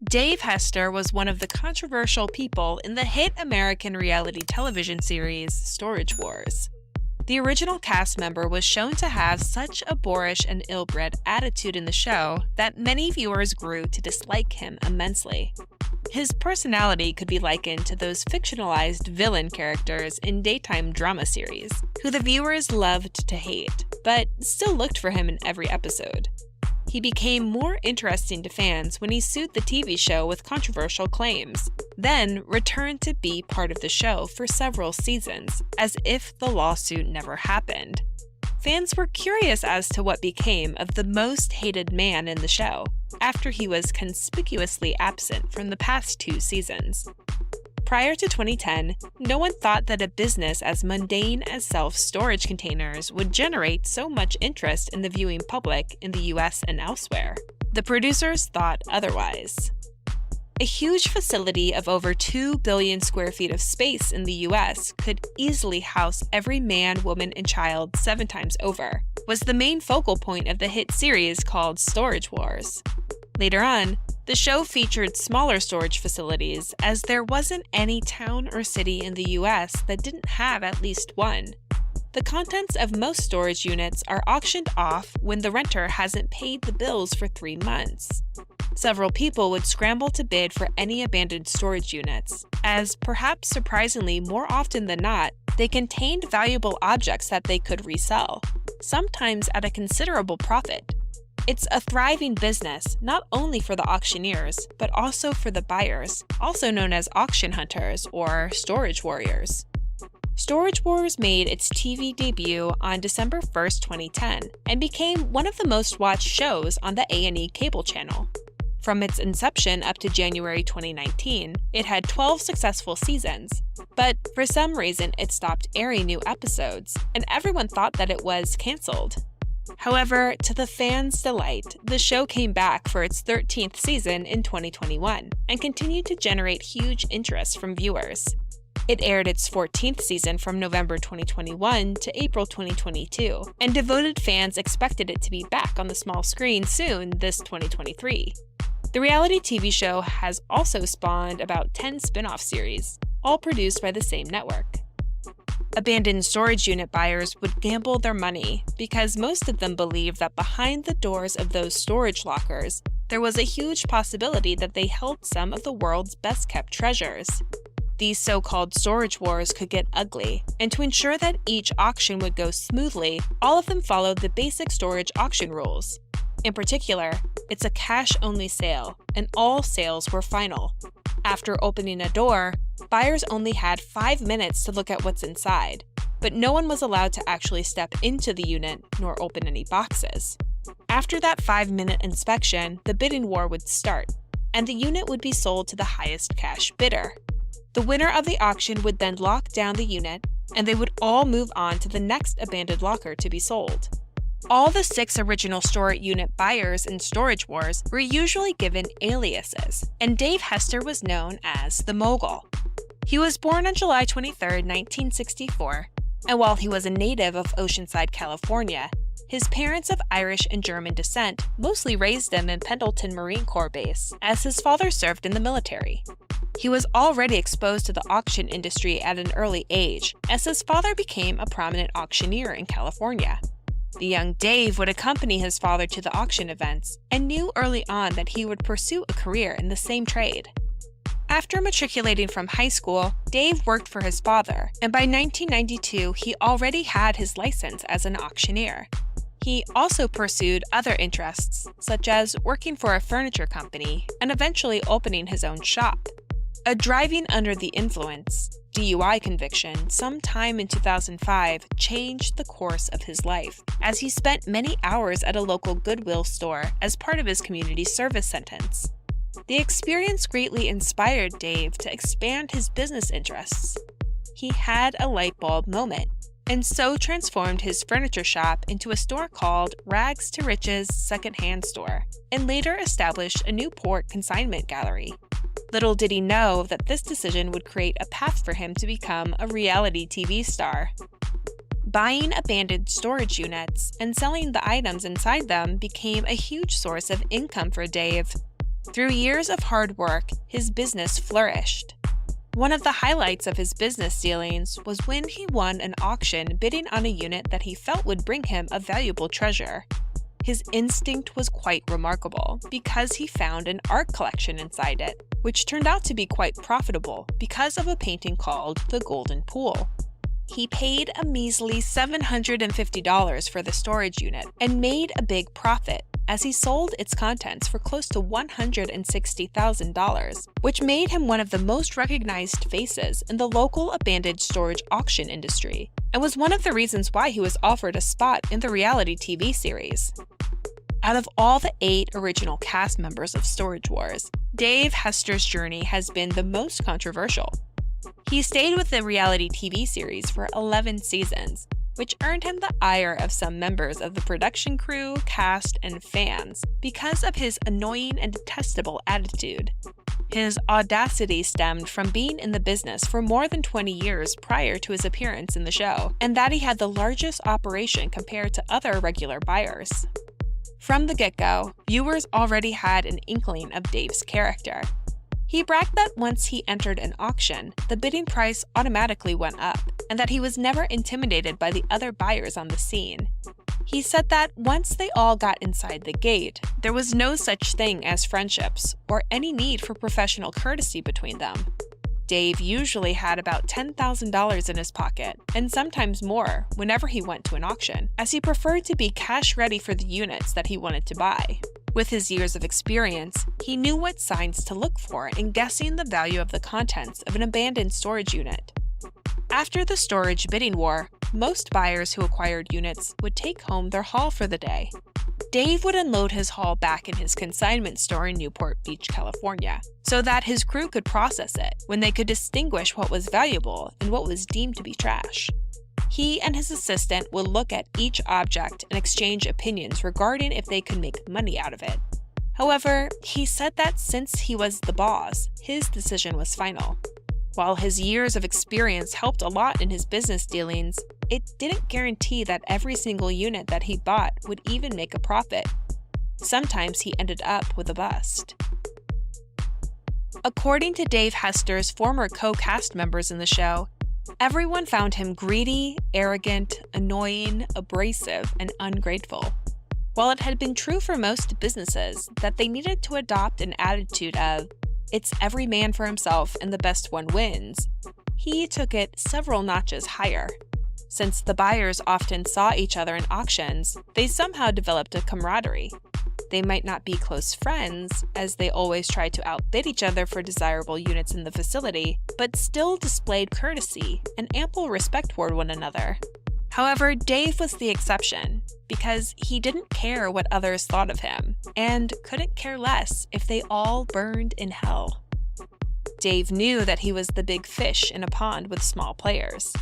Dave Hester was one of the controversial people in the hit American reality television series Storage Wars. The original cast member was shown to have such a boorish and ill-bred attitude in the show that many viewers grew to dislike him immensely. His personality could be likened to those fictionalized villain characters in daytime drama series, who the viewers loved to hate, but still looked for him in every episode. He became more interesting to fans when he sued the TV show with controversial claims, then returned to be part of the show for several seasons, as if the lawsuit never happened. Fans were curious as to what became of the most hated man in the show, after he was conspicuously absent from the past 2 seasons. Prior to 2010, no one thought that a business as mundane as self-storage containers would generate so much interest in the viewing public in the US and elsewhere. The producers thought otherwise. A huge facility of over 2 billion square feet of space in the US could easily house every man, woman, and child 7 times over, was the main focal point of the hit series called Storage Wars. Later on, the show featured smaller storage facilities, as there wasn't any town or city in the US that didn't have at least one. The contents of most storage units are auctioned off when the renter hasn't paid the bills for 3 months. Several people would scramble to bid for any abandoned storage units, as perhaps surprisingly more often than not, they contained valuable objects that they could resell, sometimes at a considerable profit. It's a thriving business not only for the auctioneers, but also for the buyers, also known as auction hunters or storage warriors. Storage Wars made its TV debut on December 1st, 2010, and became one of the most watched shows on the A&E cable channel. From its inception up to January 2019, it had 12 successful seasons, but for some reason it stopped airing new episodes, and everyone thought that it was canceled. However, to the fans' delight, the show came back for its 13th season in 2021 and continued to generate huge interest from viewers. It aired its 14th season from November 2021 to April 2022, and devoted fans expected it to be back on the small screen soon this 2023. The reality TV show has also spawned about 10 spin-off series, all produced by the same network. Abandoned storage unit buyers would gamble their money because most of them believed that behind the doors of those storage lockers, there was a huge possibility that they held some of the world's best-kept treasures. These so-called storage wars could get ugly, and to ensure that each auction would go smoothly, all of them followed the basic storage auction rules. In particular, it's a cash-only sale, and all sales were final. After opening a door, buyers only had 5 minutes to look at what's inside, but no one was allowed to actually step into the unit nor open any boxes. After that 5-minute inspection, the bidding war would start, and the unit would be sold to the highest cash bidder. The winner of the auction would then lock down the unit, and they would all move on to the next abandoned locker to be sold. All the 6 original storage unit buyers in Storage Wars were usually given aliases, and Dave Hester was known as the Mogul. He was born on July 23, 1964, and while he was a native of Oceanside, California, his parents of Irish and German descent mostly raised him in Pendleton Marine Corps Base, as his father served in the military. He was already exposed to the auction industry at an early age, as his father became a prominent auctioneer in California. The young Dave would accompany his father to the auction events and knew early on that he would pursue a career in the same trade. After matriculating from high school, Dave worked for his father, and by 1992 he already had his license as an auctioneer. He also pursued other interests, such as working for a furniture company and eventually opening his own shop. A driving under the influence DUI conviction sometime in 2005 changed the course of his life, as he spent many hours at a local Goodwill store as part of his community service sentence. The experience greatly inspired Dave to expand his business interests. He had a light bulb moment, and so transformed his furniture shop into a store called Rags to Riches Secondhand Store, and later established a Newport consignment gallery. Little did he know that this decision would create a path for him to become a reality TV star. Buying abandoned storage units and selling the items inside them became a huge source of income for Dave. Through years of hard work, his business flourished. One of the highlights of his business dealings was when he won an auction bidding on a unit that he felt would bring him a valuable treasure. His instinct was quite remarkable because he found an art collection inside it, which turned out to be quite profitable because of a painting called The Golden Pool. He paid a measly $750 for the storage unit and made a big profit as he sold its contents for close to $160,000, which made him one of the most recognized faces in the local abandoned storage auction industry, and was one of the reasons why he was offered a spot in the reality TV series. Out of all the 8 original cast members of Storage Wars, Dave Hester's journey has been the most controversial. He stayed with the reality TV series for 11 seasons, which earned him the ire of some members of the production crew, cast, and fans because of his annoying and detestable attitude. His audacity stemmed from being in the business for more than 20 years prior to his appearance in the show, and that he had the largest operation compared to other regular buyers. From the get-go, viewers already had an inkling of Dave's character. He bragged that once he entered an auction, the bidding price automatically went up, and that he was never intimidated by the other buyers on the scene. He said that once they all got inside the gate, there was no such thing as friendships or any need for professional courtesy between them. Dave usually had about $10,000 in his pocket, and sometimes more, whenever he went to an auction, as he preferred to be cash ready for the units that he wanted to buy. With his years of experience, he knew what signs to look for in guessing the value of the contents of an abandoned storage unit. After the storage bidding war, most buyers who acquired units would take home their haul for the day. Dave would unload his haul back in his consignment store in Newport Beach, California, so that his crew could process it when they could distinguish what was valuable and what was deemed to be trash. He and his assistant would look at each object and exchange opinions regarding if they could make money out of it. However, he said that since he was the boss, his decision was final. While his years of experience helped a lot in his business dealings, it didn't guarantee that every single unit that he bought would even make a profit. Sometimes he ended up with a bust. According to Dave Hester's former co-cast members in the show, everyone found him greedy, arrogant, annoying, abrasive, and ungrateful. While it had been true for most businesses that they needed to adopt an attitude of, "It's every man for himself and the best one wins," he took it several notches higher. Since the buyers often saw each other in auctions, they somehow developed a camaraderie. They might not be close friends, as they always tried to outbid each other for desirable units in the facility, but still displayed courtesy and ample respect toward one another. However, Dave was the exception, because he didn't care what others thought of him, and couldn't care less if they all burned in hell. Dave knew that he was the big fish in a pond with small players.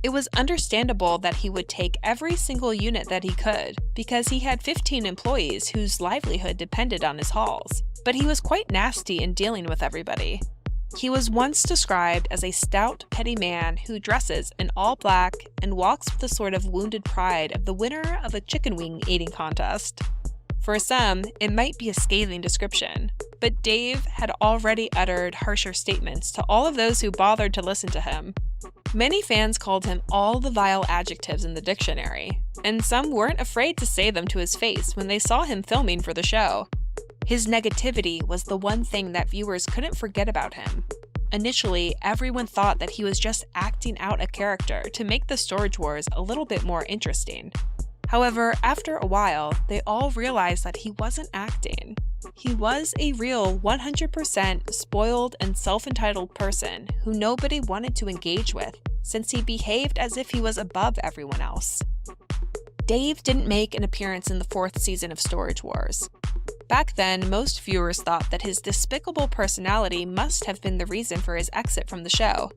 It was understandable that he would take every single unit that he could, because he had 15 employees whose livelihood depended on his hauls, but he was quite nasty in dealing with everybody. He was once described as a stout, petty man who dresses in all black and walks with the sort of wounded pride of the winner of a chicken wing eating contest. For some, it might be a scathing description, but Dave had already uttered harsher statements to all of those who bothered to listen to him. Many fans called him all the vile adjectives in the dictionary, and some weren't afraid to say them to his face when they saw him filming for the show. His negativity was the one thing that viewers couldn't forget about him. Initially, everyone thought that he was just acting out a character to make the Storage Wars a little bit more interesting. However, after a while, they all realized that he wasn't acting. He was a real 100% spoiled and self-entitled person who nobody wanted to engage with, since he behaved as if he was above everyone else. Dave didn't make an appearance in the 4th season of Storage Wars. Back then, most viewers thought that his despicable personality must have been the reason for his exit from the show.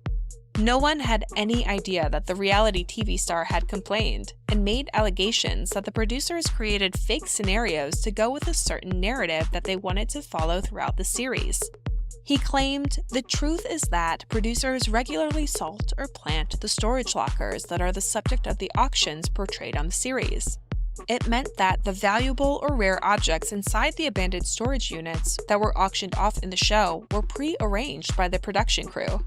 No one had any idea that the reality TV star had complained and made allegations that the producers created fake scenarios to go with a certain narrative that they wanted to follow throughout the series. He claimed, "The truth is that producers regularly salt or plant the storage lockers that are the subject of the auctions portrayed on the series. It meant that the valuable or rare objects inside the abandoned storage units that were auctioned off in the show were pre-arranged by the production crew.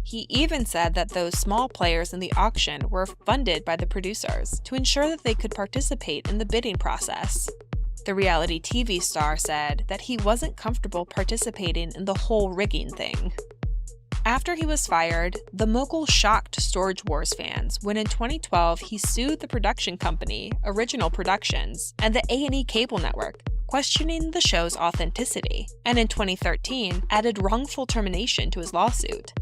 He even said that those small players in the auction were funded by the producers to ensure that they could participate in the bidding process. The reality TV star said that he wasn't comfortable participating in the whole rigging thing. After he was fired, the mogul shocked Storage Wars fans when in 2012 he sued the production company, Original Productions, and the A&E cable network, questioning the show's authenticity, and in 2013 added wrongful termination to his lawsuit.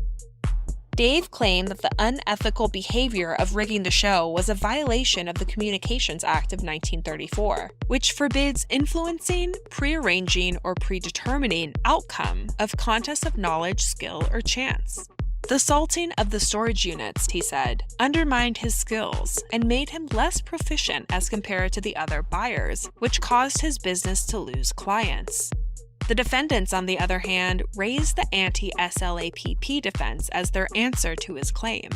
Dave claimed that the unethical behavior of rigging the show was a violation of the Communications Act of 1934, which forbids influencing, prearranging, or predetermining outcome of contests of knowledge, skill, or chance. The salting of the storage units, he said, undermined his skills and made him less proficient as compared to the other buyers, which caused his business to lose clients. The defendants, on the other hand, raised the anti-SLAPP defense as their answer to his claim.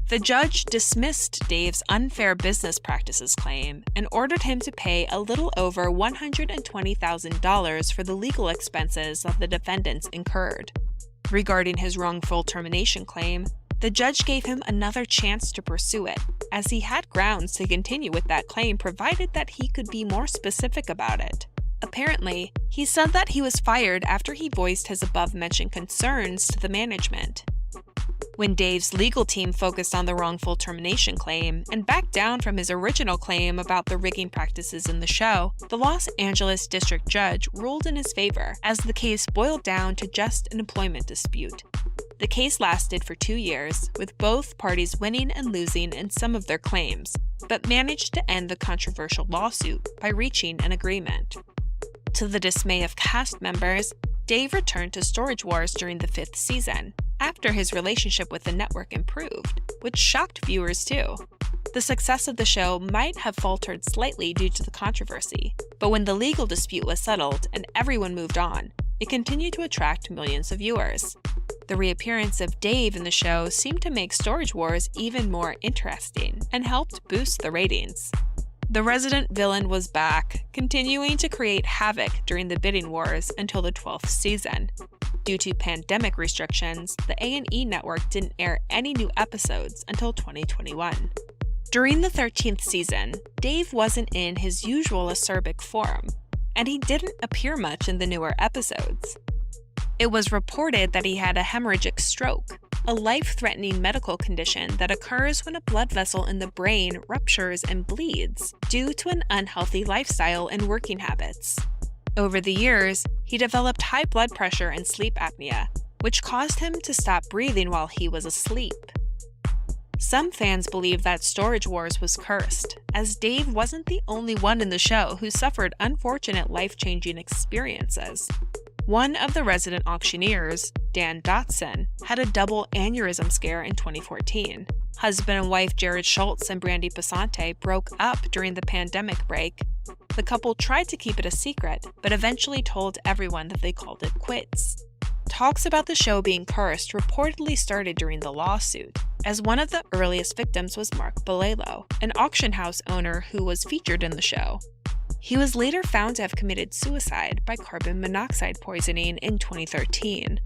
The judge dismissed Dave's unfair business practices claim and ordered him to pay a little over $120,000 for the legal expenses that the defendants incurred. Regarding his wrongful termination claim, the judge gave him another chance to pursue it, as he had grounds to continue with that claim provided that he could be more specific about it. Apparently, he said that he was fired after he voiced his above-mentioned concerns to the management. When Dave's legal team focused on the wrongful termination claim and backed down from his original claim about the rigging practices in the show, the Los Angeles district judge ruled in his favor as the case boiled down to just an employment dispute. The case lasted for 2 years, with both parties winning and losing in some of their claims, but managed to end the controversial lawsuit by reaching an agreement. To the dismay of cast members, Dave returned to Storage Wars during the 5th season, after his relationship with the network improved, which shocked viewers too. The success of the show might have faltered slightly due to the controversy, but when the legal dispute was settled and everyone moved on, it continued to attract millions of viewers. The reappearance of Dave in the show seemed to make Storage Wars even more interesting and helped boost the ratings. The resident villain was back, continuing to create havoc during the bidding wars until the 12th season. Due to pandemic restrictions, the A&E network didn't air any new episodes until 2021. During the 13th season, Dave wasn't in his usual acerbic form, and he didn't appear much in the newer episodes. It was reported that he had a hemorrhagic stroke, a life-threatening medical condition that occurs when a blood vessel in the brain ruptures and bleeds due to an unhealthy lifestyle and working habits. Over the years, he developed high blood pressure and sleep apnea, which caused him to stop breathing while he was asleep. Some fans believe that Storage Wars was cursed, as Dave wasn't the only one in the show who suffered unfortunate life-changing experiences. One of the resident auctioneers, Dan Dotson, had a double aneurysm scare in 2014. Husband and wife Jared Schultz and Brandy Passante broke up during the pandemic break. The couple tried to keep it a secret, but eventually told everyone that they called it quits. Talks about the show being cursed reportedly started during the lawsuit, as one of the earliest victims was Mark Bolelo, an auction house owner who was featured in the show. He was later found to have committed suicide by carbon monoxide poisoning in 2013.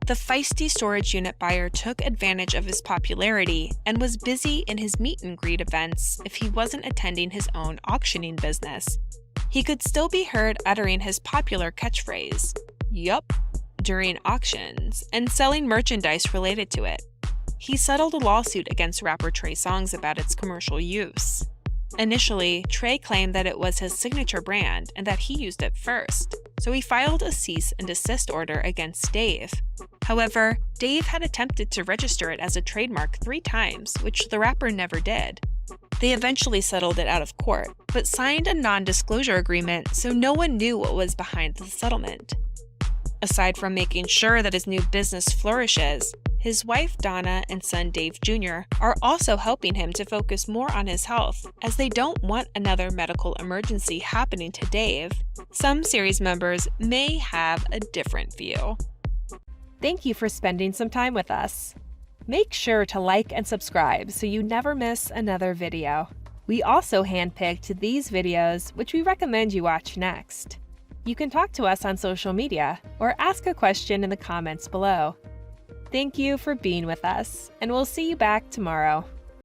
The feisty storage unit buyer took advantage of his popularity and was busy in his meet and greet events if he wasn't attending his own auctioning business. He could still be heard uttering his popular catchphrase, "Yup," during auctions and selling merchandise related to it. He settled a lawsuit against rapper Trey Songz about its commercial use. Initially, Trey claimed that it was his signature brand and that he used it first, so he filed a cease and desist order against Dave. However, Dave had attempted to register it as a trademark 3 times, which the rapper never did. They eventually settled it out of court, but signed a non-disclosure agreement so no one knew what was behind the settlement. Aside from making sure that his new business flourishes, his wife Donna and son Dave Jr. are also helping him to focus more on his health, as they don't want another medical emergency happening to Dave. Some series members may have a different view. Thank you for spending some time with us. Make sure to like and subscribe so you never miss another video. We also handpicked these videos, which we recommend you watch next. You can talk to us on social media or ask a question in the comments below. Thank you for being with us, and we'll see you back tomorrow.